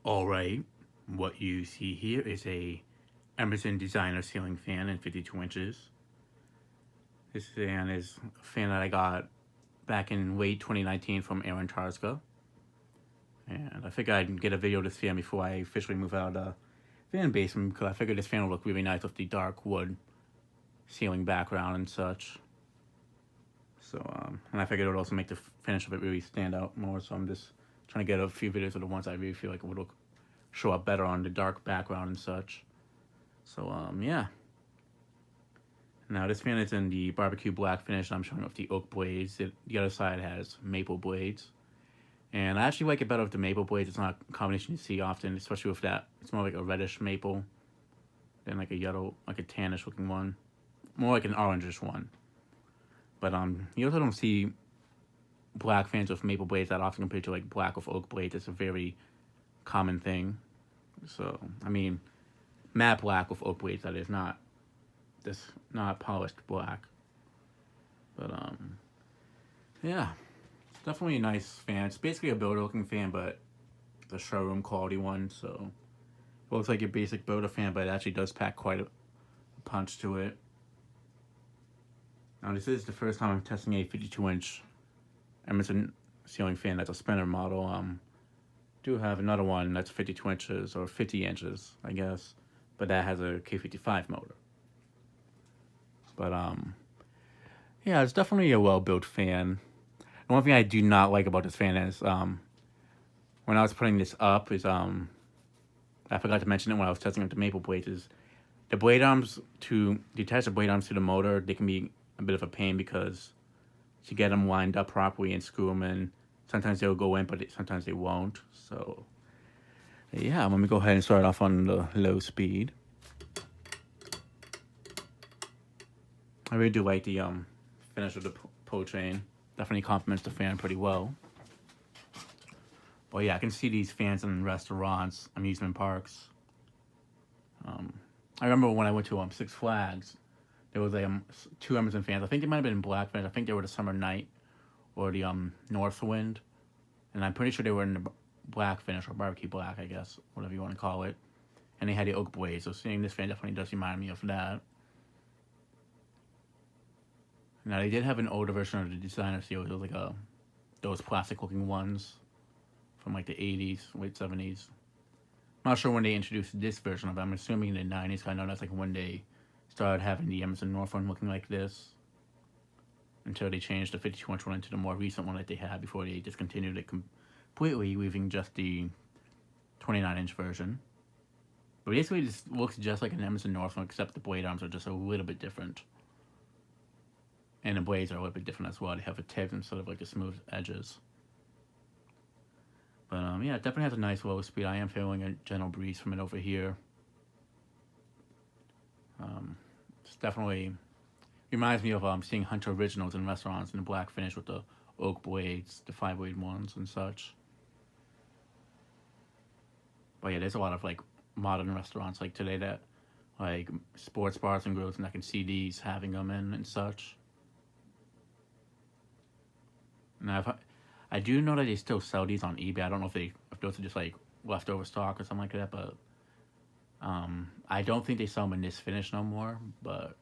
Alright, what you see here is a Emerson designer ceiling fan in 52 inches. This fan is a fan that I got back in late 2019 from Aaron Tarska. And I figured I'd get a video of this fan before I officially move out of the fan basement because I figured this fan would look really nice with the dark wood ceiling background and such. So, and I figured it would also make the finish of it really stand out more. So I'm just trying to get a few videos of the ones I really feel like would look show up better on the dark background and such. So, yeah. Now this fan is in the barbecue black finish, and I'm showing off the oak blades. The other side has maple blades. And I actually like it better with the maple blades. It's not a combination you see often, especially with that. It's more like a reddish maple than like a yellow, like a tannish looking one. More like an orangish one. But you also don't see black fans with maple blades that often compared to like black with oak blades. It's a very common thing. So, I mean, matte black with oak blades, that is not polished black. But yeah, it's definitely a nice fan. It's basically a builder looking fan, but the showroom quality one. So it looks like your basic builder fan, but it actually does pack quite a punch to it. Now this is the first time I'm testing a 52-inch Emerson ceiling fan that's a spinner model. Do have another one that's 52 inches or 50 inches, I guess, but that has a K55 motor. But yeah, it's definitely a well-built fan. The one thing I do not like about this fan is when I was putting this up is I forgot to mention it when I was testing up the maple blades is the blade arms to detach the blade arms to the motor. They can be a bit of a pain because to get them lined up properly and screw them in, sometimes they'll go in, but sometimes they won't. So yeah, let me go ahead and start off on the low speed. I really do like the finish of the pull chain. Definitely complements the fan pretty well. But yeah, I can see these fans in restaurants, amusement parks. I remember when I went to Six Flags, there was two Emerson fans. I think they might have been black fans. I think they were the Summer Night or the Northwind, and I'm pretty sure they were in the black finish or barbecue black, I guess, whatever you want to call it. And they had the oak blade, so seeing this fan definitely does remind me of that. Now they did have an older version of the designer seal. It was like those plastic looking ones from like the 80s, late 70s. I'm not sure when they introduced this version of it. I'm assuming in the 90s. I know that's like when they started having the Emerson North one looking like this. Until they changed the 52-inch one into the more recent one that they had before they discontinued it completely, leaving just the 29-inch version. But basically, this looks just like an Emerson North one, except the blade arms are just a little bit different. And the blades are a little bit different as well. They have a tip instead of like the smooth edges. But yeah, it definitely has a nice low speed. I am feeling a gentle breeze from it over here. It's definitely reminds me of seeing Hunter Originals in restaurants in the black finish with the oak blades, the 5-blade ones and such. But yeah, there's a lot of like modern restaurants like today that like sports bars and grills, and I can see these having them in and such. Now, I do know that they still sell these on eBay. I don't know if those are just like leftover stock or something like that, but I don't think they sell them in this finish no more. But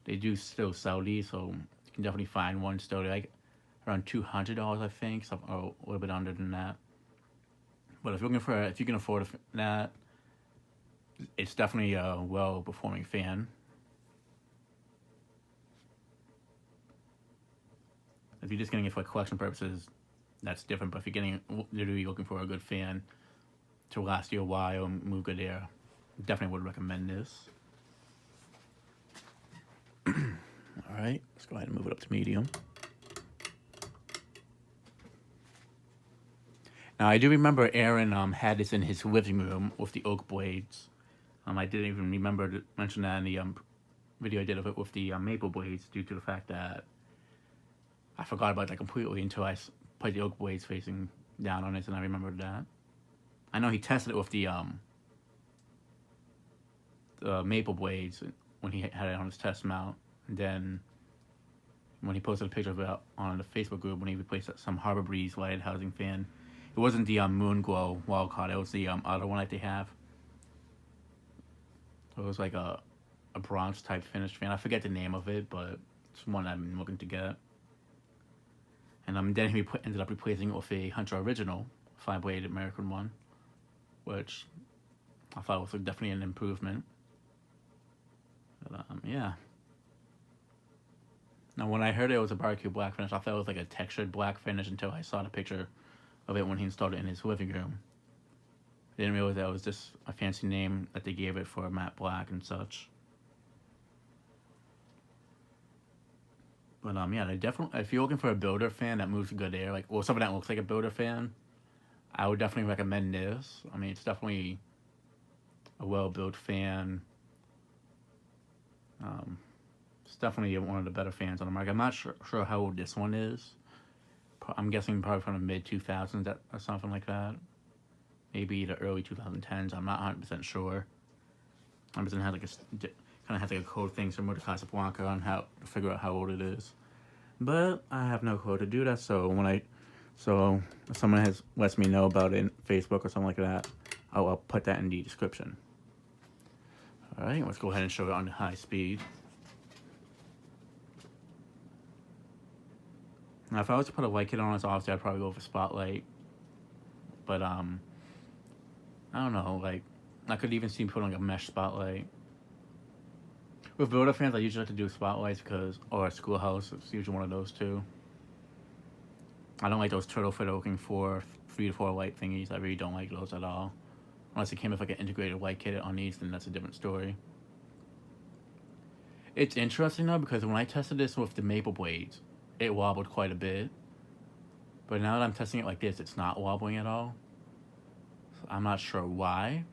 they do still sell these, so you can definitely find one still. They're like around $200, I think, so, or a little bit under than that. But if you can afford that, it's definitely a well performing fan. If you're just getting it for collection purposes, that's different. But if you're getting literally looking for a good fan to last you a while and move good air, definitely would recommend this. All right, let's go ahead and move it up to medium. Now I do remember Aaron had this in his living room with the oak blades. I didn't even remember to mention that in the video I did of it with the maple blades due to the fact that I forgot about that completely until I put the oak blades facing down on it, and I remembered that. I know he tested it with the maple blades when he had it on his test mount, and then when he posted a picture of it on the Facebook group when he replaced some Harbor Breeze lighted housing fan, It wasn't the Moon Glow wall card. It was the other one that they have. It was like a bronze type finished fan. I forget the name of it, but it's one I've been looking to get. And then he ended up replacing it with a Hunter Original 5-blade American one, which I thought was definitely an improvement. But, yeah. Now, when I heard it was a barbecue black finish, I thought it was like a textured black finish until I saw the picture of it when he installed it in his living room. I didn't realize that was just a fancy name that they gave it for matte black and such. But yeah, they definitely. If you're looking for a builder fan that moves good air, like something that looks like a builder fan, I would definitely recommend this. I mean, it's definitely a well-built fan. It's definitely one of the better fans on the market. I'm not sure how old this one is. I'm guessing probably from the mid-2000s or something like that. Maybe the early 2010s. I'm not 100% sure. Emerson had like kind of has like a code thing similar to Casablanca on how to figure out how old it is. But I have no clue to do that. So if someone lets me know about it in Facebook or something like that, I'll put that in the description. All right, let's go ahead and show it on high speed. Now, if I was to put a light kit on this, obviously I'd probably go for spotlight. But I don't know. Like, I could even see putting like a mesh spotlight. With builder fans, I usually like to do spotlights or a schoolhouse. It's usually one of those two. I don't like those turtle fitter looking for 3 to 4 light thingies. I really don't like those at all. Unless it came with like an integrated light kit on these, then that's a different story. It's interesting though, because when I tested this with the maple blades, it wobbled quite a bit. But now that I'm testing it like this, it's not wobbling at all. So I'm not sure why,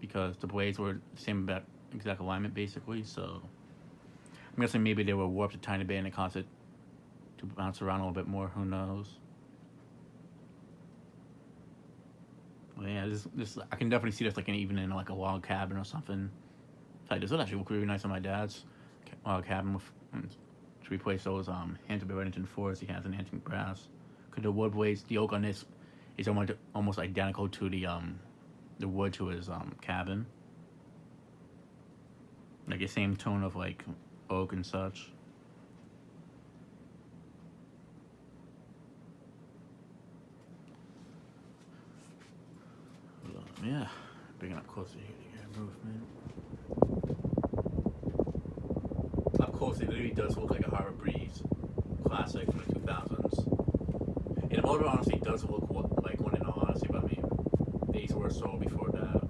because the blades were the same exact alignment basically. So I'm guessing maybe they were warped a tiny bit and it caused it to bounce around a little bit more. Who knows? Well, yeah, this I can definitely see this like even in like a log cabin or something. Like this would actually look really nice on my dad's log cabin to replace those Hampton Remington 4s he has in antique brass. Cause the wood blades, the oak on this is almost identical to the wood to his cabin. Like the same tone of like oak and such. Yeah, bringing up closer here to your movement. Up close, it literally does look like a Harbor Breeze classic from the 2000s. And the motor honestly does look like one in all honesty, but I mean, these were sold before that.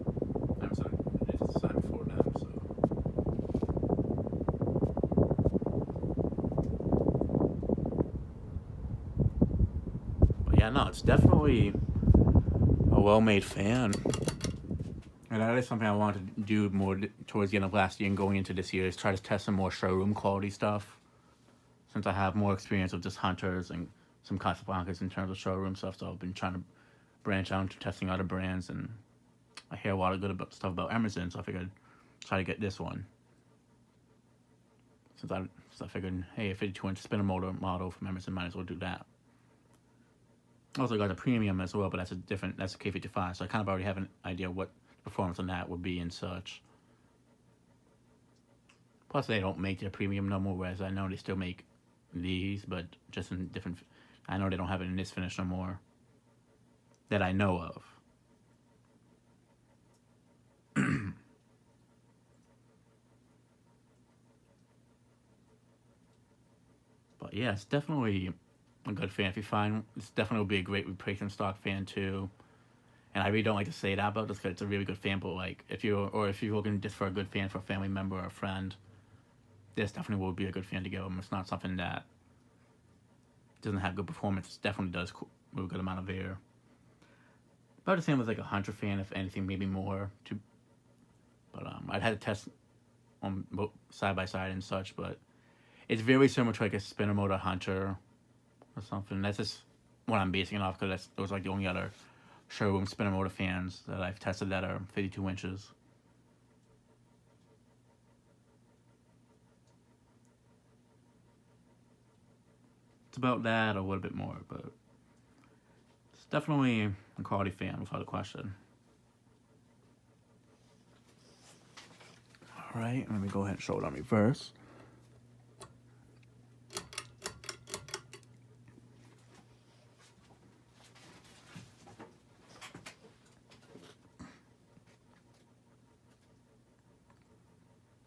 I'm sorry, it's designed before them, so. But yeah, no, it's definitely a well-made fan. And that is something I wanted to do more towards the end of last year and going into this year, is try to test some more showroom quality stuff. Since I have more experience with just Hunters and some Casablancas in terms of showroom stuff, so I've been trying to branch out into testing other brands, and I hear a lot of good stuff about Emerson, so I figured I'd try to get this one. Since I figured, hey, a 52-inch spinner motor model from Emerson, might as well do that. Also got the premium as well, but that's a K55, so I kind of already have an idea what performance on that would be and such. Plus, they don't make their premium no more, whereas I know they still make these, but just in different. I know they don't have it in this finish no more that I know of. But yeah, it's definitely a good fan. If you find, it's definitely be a great replacement stock fan too. And I really don't like to say that about this because it's a really good fan, but like if you're looking just for a good fan for a family member or a friend, this definitely would be a good fan to give them. It's not something that doesn't have good performance. It definitely does move a good amount of air. About the same as like a Hunter fan, if anything, maybe more. But I'd had to test on side by side and such, but it's very similar to like a spinner motor Hunter or something. That's just what I'm basing it off, because those are like the only other showroom spinner motor fans that I've tested that are 52 inches. It's about that, or a little bit more, but It's definitely a quality fan without a question. All right, let me go ahead and show it on reverse.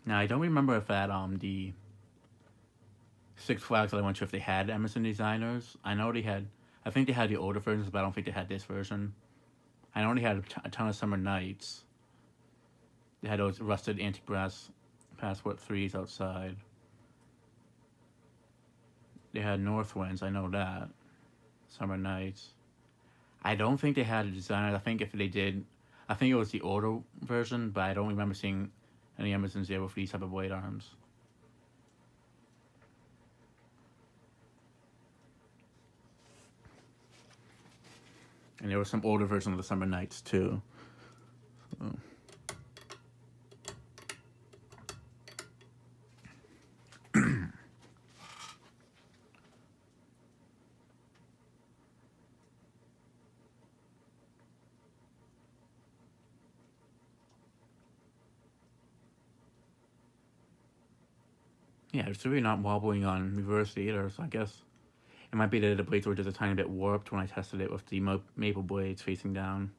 Now, I don't remember if at the Six Flags that I went to, if they had Emerson designers. I know they had, I think they had the older versions, but I don't think they had this version. I know they had a ton of Summer Nights. They had those rusted anti-brass Passport 3s outside. They had North Winds, I know that. Summer Nights. I don't think they had a designer. I think if they did, I think it was the older version, but I don't remember seeing any Emersons there with these type of blade arms. And there was some older version of the Summer Nights too. So. Yeah, it's really not wobbling on reverse either, so I guess it might be that the blades were just a tiny bit warped when I tested it with the maple blades facing down.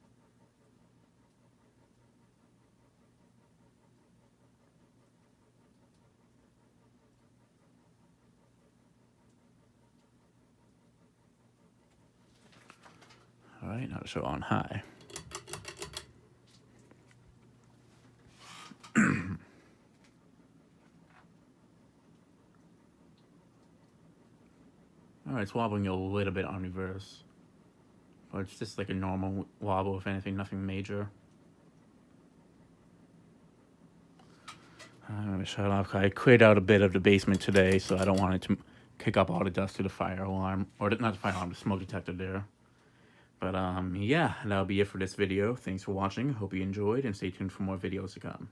Alright, now to show on high. Alright, it's wobbling a little bit on reverse. But it's just like a normal wobble, if anything, nothing major. I'm going to shut it off. I cleared out a bit of the basement today, so I don't want it to kick up all the dust to the fire alarm. Or not the fire alarm, the smoke detector there. But yeah, that'll be it for this video. Thanks for watching. Hope you enjoyed, and stay tuned for more videos to come.